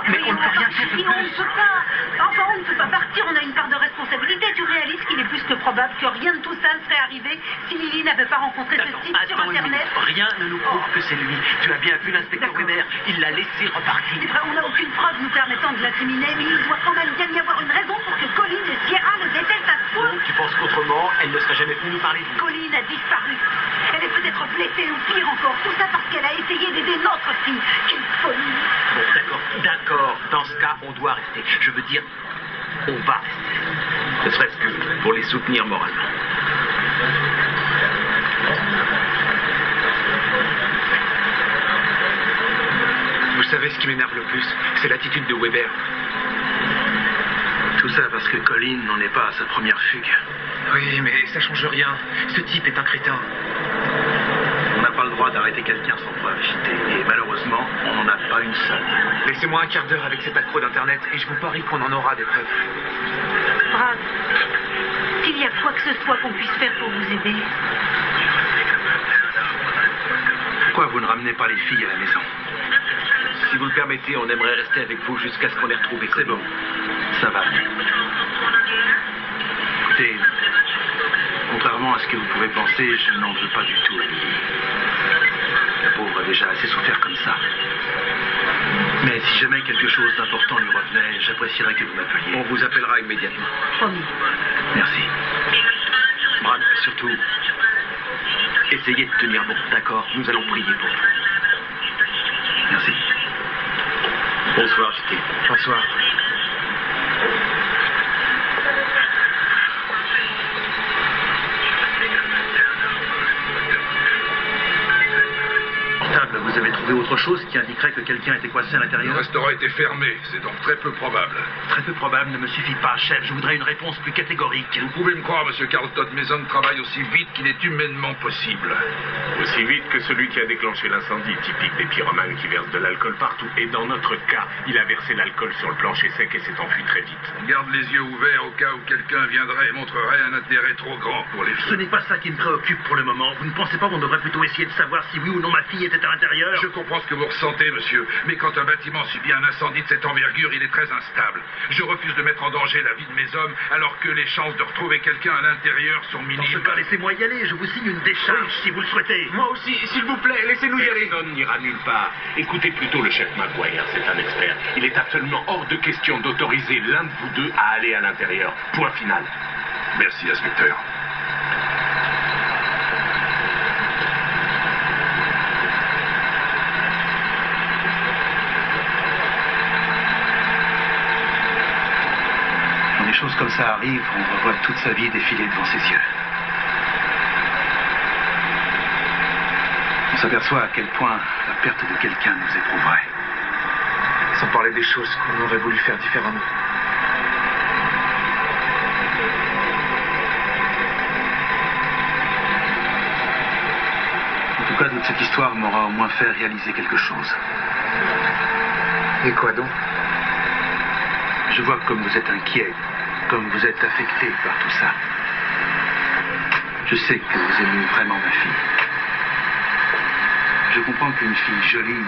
Mais on ne peut rien faire de On ne peut pas. Enfin, on ne peut pas partir. On a une part de responsabilité. Tu réalises qu'il est plus que probable que rien de tout ça ne serait arrivé si Lily n'avait pas rencontré ce site sur Internet. Rien ne nous prouve que c'est lui. Tu as bien vu l'inspecteur Weber. Il l'a laissé repartir. C'est vrai, on n'a aucune preuve nous permettant de l'incriminer, mais il doit quand même bien y avoir une raison pour que Colin et Sierra le détestent à ce point. Donc, tu penses qu'autrement, elle ne serait jamais venue nous parler de lui? Colin a disparu. Elle est peut-être blessée ou pire encore. Tout ça parce qu'elle a essayé d'aider notre fille. Quelle folie. Bon, d'accord. Dans ce cas, on doit rester. Je veux dire, on va rester. Ne serait-ce que pour les soutenir moralement. Vous savez ce qui m'énerve le plus? C'est l'attitude de Weber. Tout ça parce que Colin n'en est pas à sa première fugue. Oui, mais ça change rien. Ce type est un crétin. On n'a pas le droit d'arrêter quelqu'un sans preuve, JT. Et malheureusement, on n'en a pas une seule. Laissez-moi un quart d'heure avec cet accro d'Internet et je vous parie qu'on en aura des preuves. Brad, s'il y a quoi que ce soit qu'on puisse faire pour vous aider. Pourquoi vous ne ramenez pas les filles à la maison? Si vous le permettez, on aimerait rester avec vous jusqu'à ce qu'on les retrouve. C'est bon. Ça va. Écoutez, contrairement à ce que vous pouvez penser, je n'en veux pas du tout à Lily. La pauvre a déjà assez souffert comme ça. Mais si jamais quelque chose d'important lui revenait, j'apprécierais que vous m'appeliez. On vous appellera immédiatement. Promis. Merci. Brad, surtout, essayez de tenir bon, d'accord? Nous allons prier pour vous. Merci. Bonsoir, JT. Bonsoir. Vous avez trouvé autre chose qui indiquerait que quelqu'un était coincé à Le l'intérieur? restaurant était fermé, c'est donc très peu probable. Très peu probable ne me suffit pas, chef. Je voudrais une réponse plus catégorique. Vous pouvez me croire, monsieur Carlton, Mason travaille aussi vite qu'il est humainement possible. Aussi vite que celui qui a déclenché l'incendie, typique des pyromanes qui versent de l'alcool partout. Et dans notre cas, il a versé l'alcool sur le plancher sec et s'est enfui très vite. On garde les yeux ouverts au cas où quelqu'un viendrait et montrerait un intérêt trop grand pour les Ce feux. n'est pas ça qui me préoccupe pour le moment. Vous ne pensez pas qu'on devrait plutôt essayer de savoir si oui ou non ma fille était à l'intérieur? Je comprends ce que vous ressentez, monsieur, mais quand un bâtiment subit un incendie de cette envergure, il est très instable. Je refuse de mettre en danger la vie de mes hommes, alors que les chances de retrouver quelqu'un à l'intérieur sont Dans minimes. ce cas, laissez-moi y aller. Je vous signe une décharge si vous le souhaitez. Moi aussi, s'il vous plaît, laissez-nous y aller. Personne n'ira nulle part. Écoutez plutôt le chef Maguire, c'est un expert. Il est absolument hors de question d'autoriser l'un de vous deux à aller à l'intérieur. Point final. Merci, inspecteur. Quand des choses comme ça arrivent, on revoit toute sa vie défiler devant ses yeux. On s'aperçoit à quel point la perte de quelqu'un nous éprouverait. Sans parler des choses qu'on aurait voulu faire différemment. En tout cas, toute cette histoire m'aura au moins fait réaliser quelque chose. Et quoi donc? Je vois comme vous êtes inquiet, comme vous êtes affecté par tout ça. Je sais que vous aimez vraiment ma fille. Je comprends qu'une fille jolie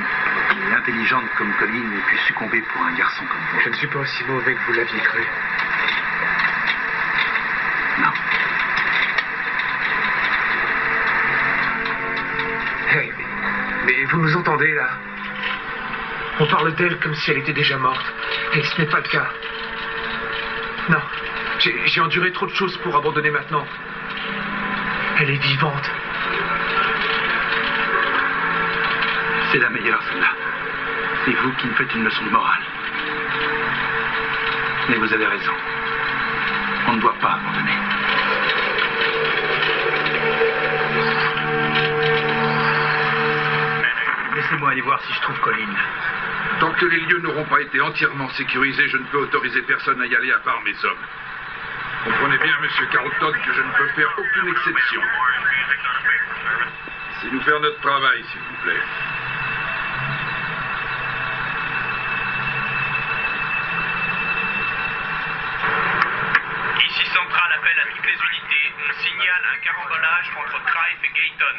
et intelligente comme Colin ait pu succomber pour un garçon comme vous. Je ne suis pas aussi mauvais que vous l'aviez cru. Non. Hey, mais vous nous entendez là? On parle d'elle comme si elle était déjà morte. Et ce n'est pas le cas. Non, j'ai enduré trop de choses pour abandonner maintenant. Elle est vivante. C'est la meilleure, celle-là. C'est vous qui me faites une leçon de morale. Mais vous avez raison. On ne doit pas abandonner. Laissez-moi aller voir si je trouve Colin. Tant que les lieux n'auront pas été entièrement sécurisés, je ne peux autoriser personne à y aller à part mes hommes. Comprenez bien, monsieur Carlton, que je ne peux faire aucune exception. Laissez-nous faire notre travail, s'il vous plaît. Ici Central appelle à toutes les unités. On signale un carambolage entre Crive et Gayton.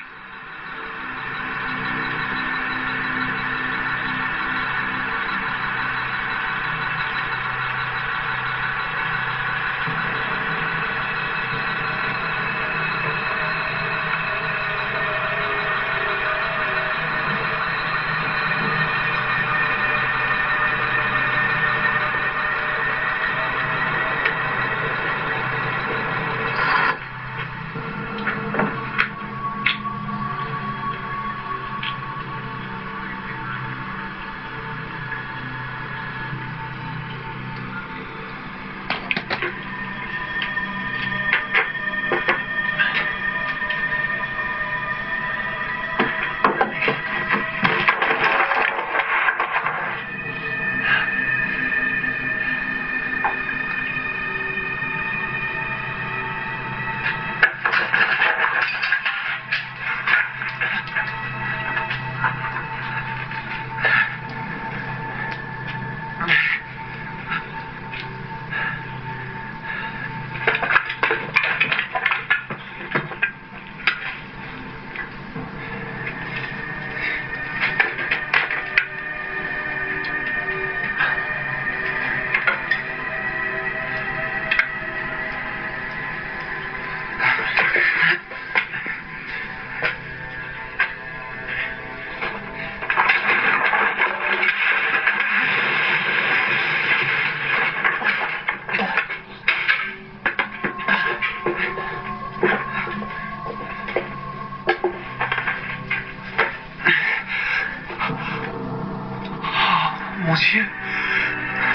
Dieu,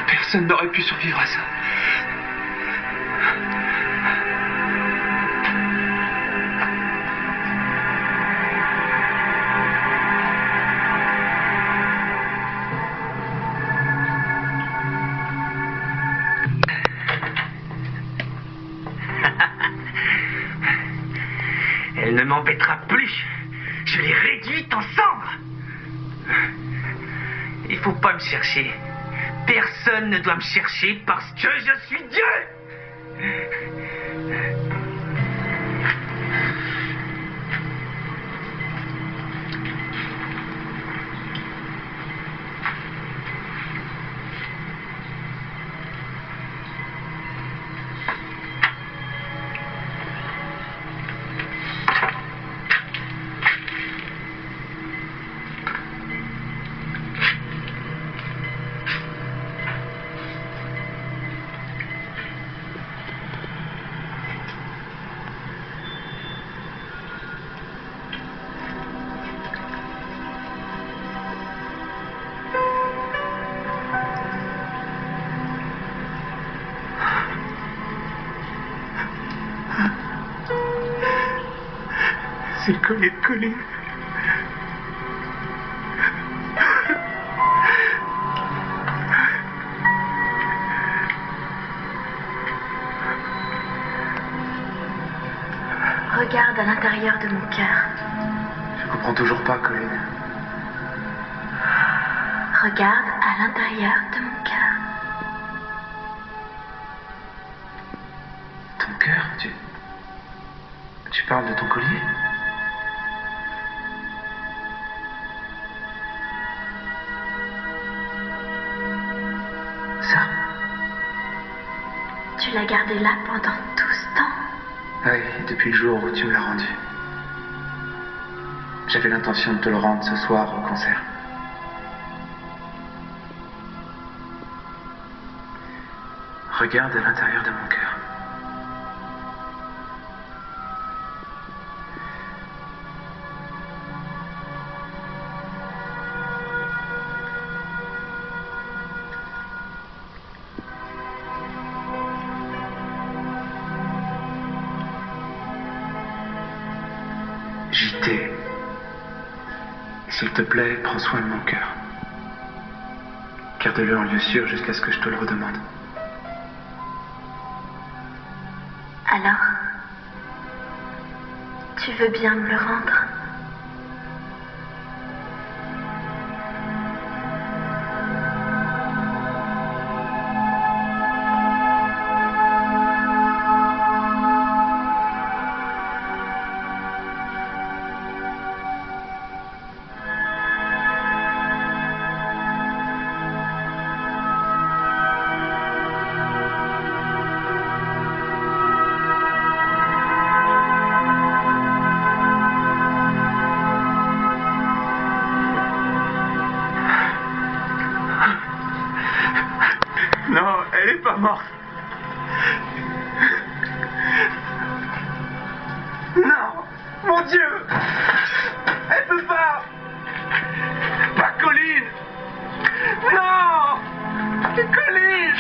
personne n'aurait pu survivre à ça. Elle ne m'embêtera plus. Je l'ai réduite en cendres. Il faut pas me chercher. Personne ne doit me chercher parce que je suis Dieu. C'est le collier de Colline. Regarde à l'intérieur de mon cœur. Je comprends toujours pas, Colline. Regarde à l'intérieur de mon cœur. Ton cœur, tu parles de ton collier? Ça? Tu l'as gardé là pendant tout ce temps. Oui, depuis le jour où tu me l'as rendu. J'avais l'intention de te le rendre ce soir au concert. Regarde à l'intérieur de mon cœur. JT, s'il te plaît, prends soin de mon cœur. Garde-le en lieu sûr jusqu'à ce que je te le redemande. Alors, tu veux bien me le rendre? Non, elle est pas morte. Non, mon Dieu, elle peut pas. Pas Colline. Non, Colline.